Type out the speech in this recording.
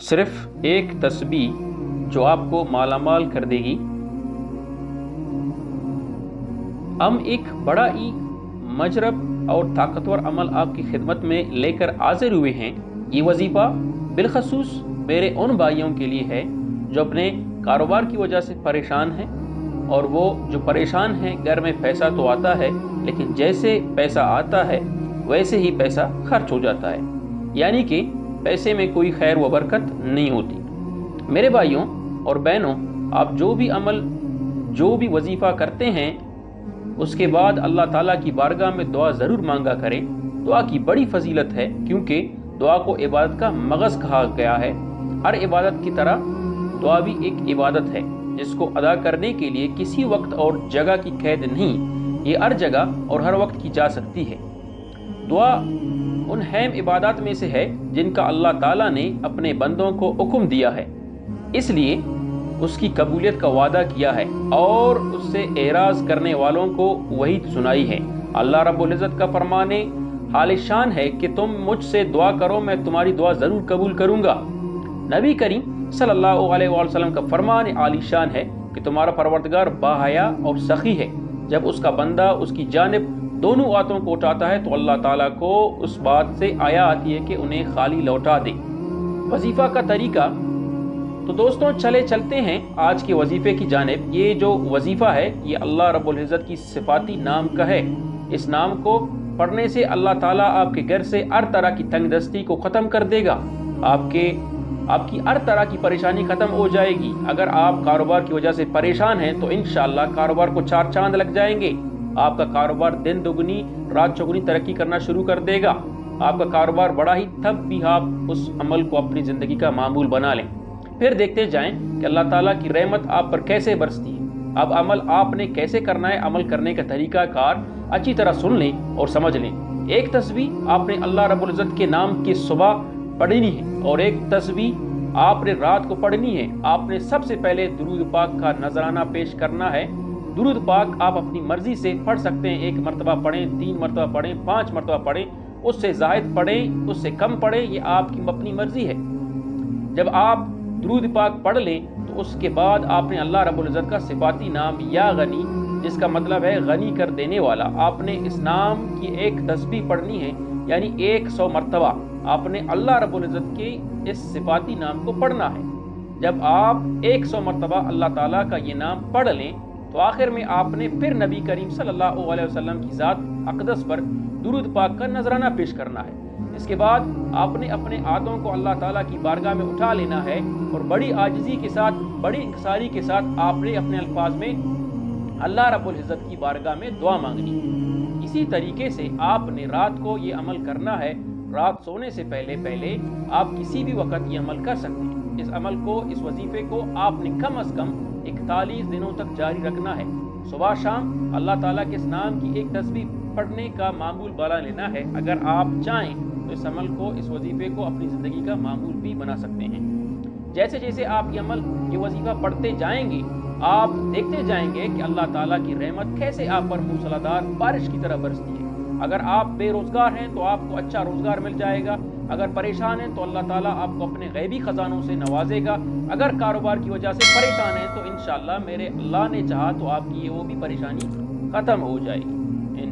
صرف ایک تسبیح جو آپ کو مالا مال کر دے گی۔ ہم ایک بڑا ہی مجرب اور طاقتور عمل آپ کی خدمت میں لے کر حاضر ہوئے ہیں۔ یہ وظیفہ بالخصوص میرے ان بھائیوں کے لیے ہے جو اپنے کاروبار کی وجہ سے پریشان ہیں، اور وہ جو پریشان ہیں گھر میں پیسہ تو آتا ہے لیکن جیسے پیسہ آتا ہے ویسے ہی پیسہ خرچ ہو جاتا ہے، یعنی کہ پیسے میں کوئی خیر و برکت نہیں ہوتی۔ میرے بھائیوں اور بہنوں، آپ جو بھی عمل جو بھی وظیفہ کرتے ہیں اس کے بعد اللہ تعالیٰ کی بارگاہ میں دعا ضرور مانگا کریں۔ دعا کی بڑی فضیلت ہے، کیونکہ دعا کو عبادت کا مغز کہا گیا ہے۔ ہر عبادت کی طرح دعا بھی ایک عبادت ہے جس کو ادا کرنے کے لیے کسی وقت اور جگہ کی قید نہیں، یہ ہر جگہ اور ہر وقت کی جا سکتی ہے۔ دعا ان اہم عبادات میں سے ہے جن کا اللہ تعالیٰ نے اپنے بندوں کو حکم دیا ہے، اس لیے اس کی قبولیت کا وعدہ کیا ہے اور اس سے اعراض کرنے والوں کو وحی سنائی ہے۔ اللہ رب العزت کا فرمان حال شان ہے کہ تم مجھ سے دعا کرو، میں تمہاری دعا ضرور قبول کروں گا۔ نبی کریم صلی اللہ علیہ وآلہ وسلم کا فرمان عالی شان ہے کہ تمہارا پروردگار باحیا اور سخی ہے۔ جب اس کا بندہ اس کی جانب دونوں ہاتھوں کو اٹھاتا ہے تو اللہ تعالیٰ کو اس بات سے آیا آتی ہے کہ انہیں خالی لوٹا دے۔ وظیفہ کا طریقہ تو دوستوں چلتے ہیں آج کے وظیفے کی جانب۔ یہ جو وظیفہ ہے یہ اللہ رب العزت کی صفاتی نام کا ہے۔ اس نام کو پڑھنے سے اللہ تعالیٰ آپ کے گھر سے ہر طرح کی تنگ دستی کو ختم کر دے گا، آپ کی ہر طرح کی پریشانی ختم ہو جائے گی۔ اگر آپ کاروبار کی وجہ سے پریشان ہیں تو انشاءاللہ کاروبار کو 4 چاند لگ جائیں گے۔ آپ کا کاروبار دن دگنی رات چگنی ترقی کرنا شروع کر دے گا۔ آپ کا کاروبار بڑا ہی، تب بھی آپ اس عمل کو اپنی زندگی کا معمول بنا لیں۔ پھر دیکھتے جائیں کہ اللہ تعالیٰ کی رحمت آپ پر کیسے برستی ہے۔ اب عمل آپ نے کیسے کرنا ہے، عمل کرنے کا طریقہ کار اچھی طرح سن لیں اور سمجھ لیں۔ ایک تسبیح آپ نے اللہ رب العزت کے نام کی صبح پڑھنی ہے اور ایک تسبیح آپ نے رات کو پڑھنی ہے۔ آپ نے سب سے پہلے درود پاک کا نذرانہ پیش کرنا ہے۔ درود پاک آپ اپنی مرضی سے پڑھ سکتے ہیں، 1 مرتبہ پڑھیں، 3 مرتبہ پڑھیں، 5 مرتبہ پڑھیں، اس سے زائد پڑھیں، اس سے کم پڑھیں، یہ آپ کی اپنی مرضی ہے۔ جب آپ درود پاک پڑھ لیں تو اس کے بعد آپ نے اللہ رب العزت کا صفاتی نام یا غنی، جس کا مطلب ہے غنی کر دینے والا، آپ نے اس نام کی ایک تسبیح پڑھنی ہے، یعنی 100 مرتبہ آپ نے اللہ رب العزت کے اس صفاتی نام کو پڑھنا ہے۔ جب آپ 100 مرتبہ اللہ تعالیٰ کا یہ نام پڑھ لیں تو آخر میں آپ نے پھر نبی کریم صلی اللہ علیہ وسلم کی ذات اقدس پر درود پاک کا نذرانہ پیش کرنا ہے۔ اس کے بعد آپ نے اپنے ہاتھوں کو اللہ تعالیٰ کی بارگاہ میں اٹھا لینا ہے اور بڑی عاجزی کے ساتھ، بڑی انکساری کے ساتھ آپ نے اپنے الفاظ میں اللہ رب العزت کی بارگاہ میں دعا مانگنی۔ اسی طریقے سے آپ نے رات کو یہ عمل کرنا ہے۔ رات سونے سے پہلے آپ کسی بھی وقت یہ عمل کر سکتے ہیں۔ اس عمل کو، اس وظیفے کو آپ نے کم از کم 41 دنوں تک جاری رکھنا ہے۔ صبح شام اللہ تعالیٰ کے اس نام کی ایک تسبیح پڑھنے کا معمول بنا لینا ہے۔ اگر آپ چاہیں تو اس عمل کو، اس وظیفے کو اپنی زندگی کا معمول بھی بنا سکتے ہیں۔ جیسے جیسے آپ یہ وظیفہ پڑھتے جائیں گے، آپ دیکھتے جائیں گے کہ اللہ تعالیٰ کی رحمت کیسے آپ پر موسلادھار بارش کی طرح برستی ہے۔ اگر آپ بے روزگار ہیں تو آپ کو اچھا روزگار مل جائے گا۔ اگر پریشان ہیں تو اللہ تعالیٰ آپ کو اپنے غیبی خزانوں سے نوازے گا۔ اگر کاروبار کی وجہ سے پریشان ہیں تو انشاءاللہ میرے اللہ نے چاہا تو آپ کی وہ بھی پریشانی ختم ہو جائے گی۔